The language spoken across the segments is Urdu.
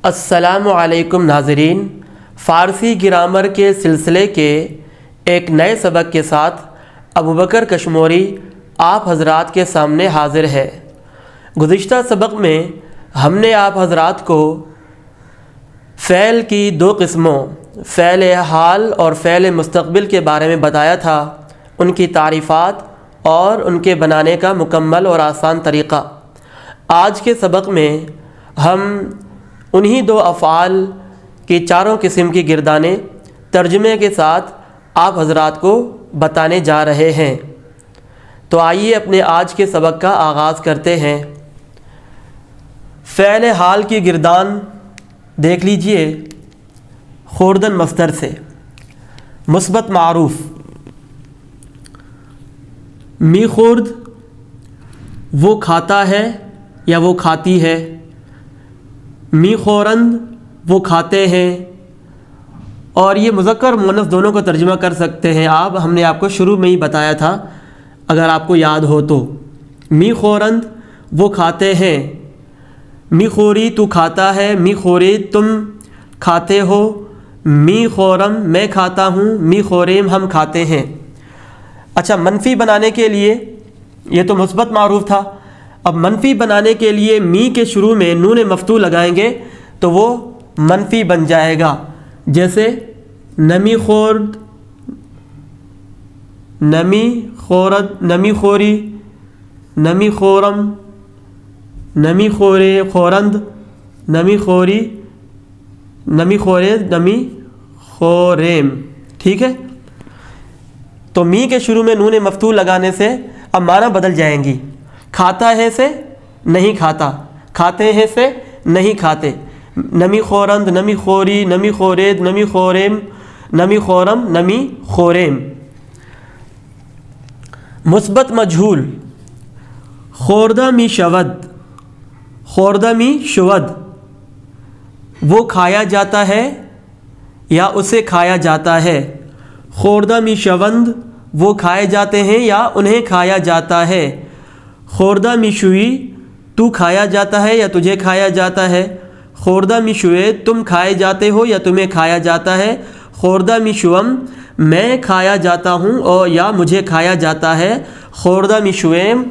السلام علیکم ناظرین، فارسی گرامر کے سلسلے کے ایک نئے سبق کے ساتھ ابوبکر کشموری آپ حضرات کے سامنے حاضر ہے۔ گزشتہ سبق میں ہم نے آپ حضرات کو فعل کی دو قسموں فعل حال اور فعل مستقبل کے بارے میں بتایا تھا، ان کی تعریفات اور ان کے بنانے کا مکمل اور آسان طریقہ۔ آج کے سبق میں ہم انہی دو افعال کی چاروں قسم کی گردانیں ترجمے کے ساتھ آپ حضرات کو بتانے جا رہے ہیں۔ تو آئیے اپنے آج کے سبق کا آغاز کرتے ہیں۔ فعل حال کی گردان دیکھ لیجئے خوردن مصدر سے۔ مثبت معروف می خورد وہ کھاتا ہے یا وہ کھاتی ہے، می خورند وہ کھاتے ہیں، اور یہ مذکر مؤنث دونوں کو ترجمہ کر سکتے ہیں آپ۔ ہم نے آپ کو شروع میں ہی بتایا تھا، اگر آپ کو یاد ہو تو۔ می خورند وہ کھاتے ہیں، می خوری تو کھاتا ہے، می خوری تم کھاتے ہو، می خورم میں کھاتا ہوں، می خوریم ہم کھاتے ہیں۔ اچھا، منفی بنانے کے لیے یہ تو مثبت معروف تھا، اب منفی بنانے کے لیے می کے شروع میں نون مفتوح لگائیں گے تو وہ منفی بن جائے گا، جیسے نمی خورد، نمی خورد، نمی خوری، نمی خورم، نمی خورے خورند، نمی خوری، نمی خورے، نمی خوریم۔ ٹھیک ہے، تو می کے شروع میں نون مفتوح لگانے سے اب معنی بدل جائیں گی۔ کھاتا ہے سے نہیں کھاتا، کھاتے ہیں سے نہیں کھاتے، نمی خورند، نمی خوری، نمی خورید، نمی خوریم، نمی خورم، نمی خوریم۔ مثبت مجہول خوردہ می شود، خوردہ می شود وہ کھایا جاتا ہے یا اسے کھایا جاتا ہے، خوردہ می شوند وہ کھائے جاتے ہیں یا انہیں کھایا جاتا ہے، خوردہ می شوئی تو کھایا جاتا ہے یا تجھے کھایا جاتا ہے، خوردہ می شوئے تم کھائے جاتے ہو یا تمہیں کھایا جاتا ہے، خوردہ می شوم میں کھایا جاتا ہوں اور یا مجھے کھایا جاتا ہے، خوردہ می شویم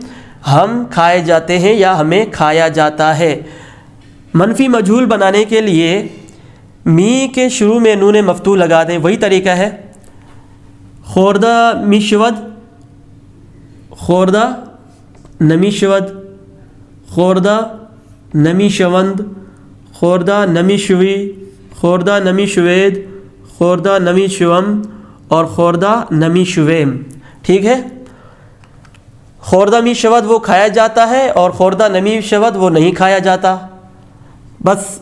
ہم کھائے جاتے ہیں یا ہمیں کھایا جاتا ہے۔ منفی مجہول بنانے کے لیے می کے شروع میں نون مفتوح لگا دیں، وہی طریقہ ہے۔ خوردہ می شود، خوردہ نمی شود، خوردہ نمی شوند، خوردہ نمی شوی، خوردہ نمی شوید، خوردہ نمی شوم اور خوردہ نمی شویم۔ ٹھیک ہے، خوردہ می شود وہ کھایا جاتا ہے اور خوردہ نمی شود وہ نہیں کھایا جاتا، بس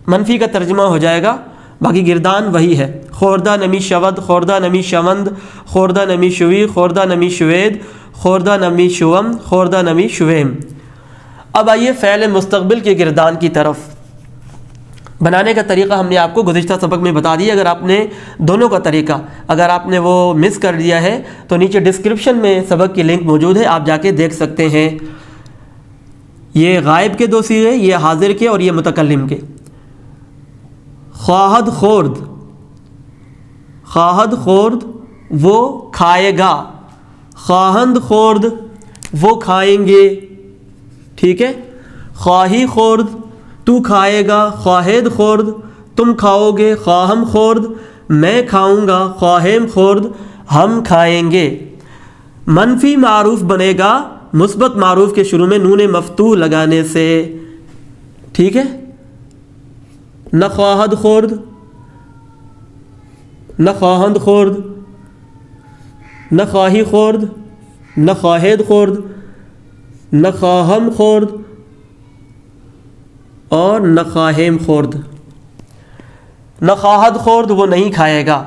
منفی کا ترجمہ ہو جائے گا، باقی گردان وہی ہے۔ خوردہ نمی شود، خوردہ نمی شوند، خوردہ نمی شوی، خوردہ نمی شوید، خوردہ نمی شوم، خوردہ نمی شویم۔ اب آئیے فعل مستقبل کے گردان کی طرف۔ بنانے کا طریقہ ہم نے آپ کو گزشتہ سبق میں بتا دیا، اگر آپ نے دونوں کا طریقہ اگر آپ نے وہ مس کر دیا ہے تو نیچے ڈسکرپشن میں سبق کی لنک موجود ہے، آپ جا کے دیکھ سکتے ہیں۔ یہ غائب کے دو صیغے، یہ حاضر کے اور یہ متکلم کے۔ خواہد خورد، خواہد خورد وہ کھائے گا، خواہند خورد وہ کھائیں گے۔ ٹھیک ہے، خواہی خورد تو کھائے گا، خواہد خورد تم کھاؤ گے، خواہم خورد میں کھاؤں گا، خواہم خورد ہم کھائیں گے۔ منفی معروف بنے گا مثبت معروف کے شروع میں نون مفتوح لگانے سے۔ ٹھیک ہے، نہ خواہد خورد، نہ خواہند خورد، نہ خواہی خورد، نہ خواہد خورد، نہ خواہم خورد اور نہ خواہم خورد۔ نہ خواہد خورد وہ نہیں کھائے گا،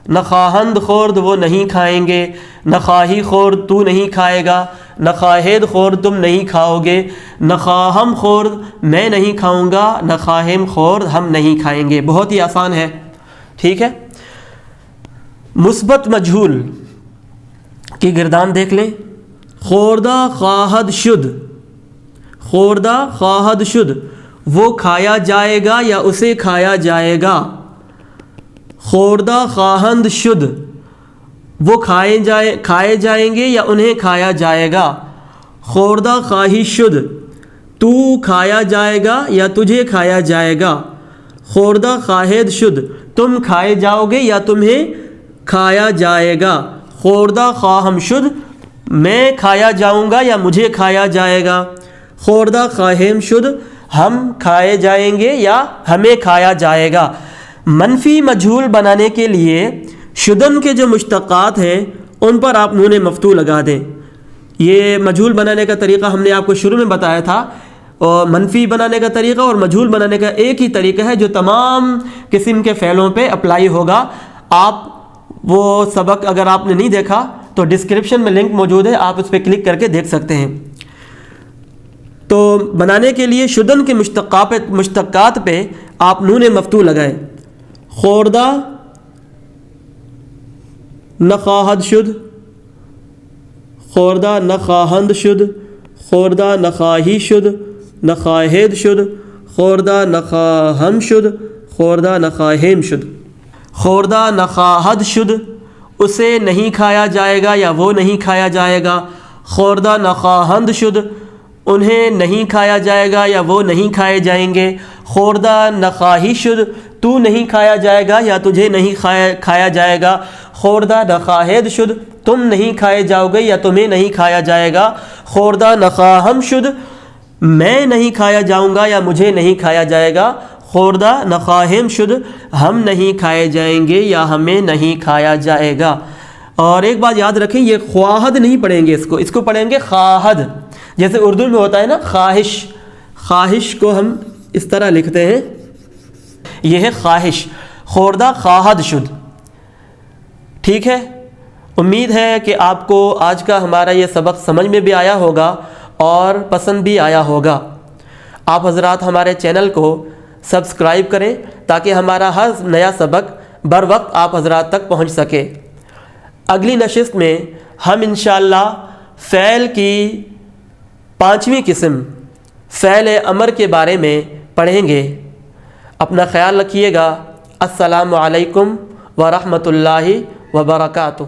نہ خواہند خورد وہ نہیں کھائیں گے، نہ خواہی خورد تو نہیں کھائے گا، نہ خواہد خورد تم نہیں کھاؤ گے، نہ خواہم خورد میں نہیں کھاؤں گا، نہ خواہم خورد ہم نہیں کھائیں گے۔ بہت ہی آسان ہے۔ ٹھیک ہے، مثبت مجہول کی گردان دیکھ لیں۔ خوردہ خواہد شد، خوردہ خواہد شد وہ کھایا جائے گا یا اسے کھایا جائے گا. خوردہ خواہند شد وہ کھائے جائیں گے یا انہیں کھایا جائے گا. خوردہ خواہی شد تو کھایا جائے گا یا تجھے کھایا جائے گا. خوردہ خواہد شد تم کھائے جاؤ گے یا تمہیں کھایا جائے گا. خوردہ خواہم شد میں کھایا جاؤں گا یا مجھے کھایا جائے گا. خوردہ خواہم شد ہم کھائے جائیں گے یا ہمیں کھایا جائے گا. منفی مجہول بنانے کے لیے شدن کے جو مشتقات ہیں ان پر آپ نون مفتوح لگا دیں. یہ مجہول بنانے کا طریقہ ہم نے آپ کو شروع میں بتایا تھا. اور منفی بنانے کا طریقہ اور مجہول بنانے کا ایک ہی طریقہ ہے جو تمام قسم کے فعلوں پہ اپلائی ہوگا. آپ وہ سبق اگر آپ نے نہیں دیکھا تو ڈسکرپشن میں لنک موجود ہے, آپ اس پہ کلک کر کے دیکھ سکتے ہیں. تو بنانے کے لیے شدن کے مشتقات پہ آپ نون مفتوح لگائیں. خوردہ نخواہد شد, خوردہ نخواہند شد, خوردہ نخواہی شد, نخواہد شد, خوردہ نخواہم شد, خوردہ نخواہم شد. خوردہ نخواہد شد اسے نہیں کھایا جائے گا یا وہ نہیں کھایا جائے گا. خوردہ نخواہند شد انہیں نہیں کھایا جائے گا یا وہ نہیں کھائے جائیں گے. خوردہ نخواہی شد تو نہیں کھایا جائے گا یا تجھے نہیں کھایا جائے گا. خوردہ نخواہد شد تم نہیں کھائے جاؤ گے یا تمہیں نہیں کھایا جائے گا. خوردہ نخواہم شد میں نہیں کھایا جاؤں گا یا مجھے نہیں کھایا جائے گا. خوردہ نخواہم شد ہم نہیں کھائے جائیں گے یا ہمیں نہیں کھایا جائے گا. اور ایک بات یاد رکھیں, یہ خواہد نہیں پڑھیں گے, اس کو پڑھیں گے خواہد. جیسے اردو میں ہوتا ہے نا خواہش, خواہش کو ہم اس طرح لکھتے ہیں, یہ ہے خواہش. خوردہ خواہد شد. ٹھیک ہے, امید ہے کہ آپ کو آج کا ہمارا یہ سبق سمجھ میں بھی آیا ہوگا اور پسند بھی آیا ہوگا. آپ حضرات ہمارے چینل کو سبسکرائب کریں تاکہ ہمارا ہر نیا سبق بر وقت آپ حضرات تک پہنچ سکے. اگلی نشست میں ہم انشاءاللہ فعل کی 5ویں قسم فعل امر کے بارے میں پڑھیں گے. اپنا خیال رکھیے گا. السلام علیکم ورحمۃ اللہ وبرکاتہ.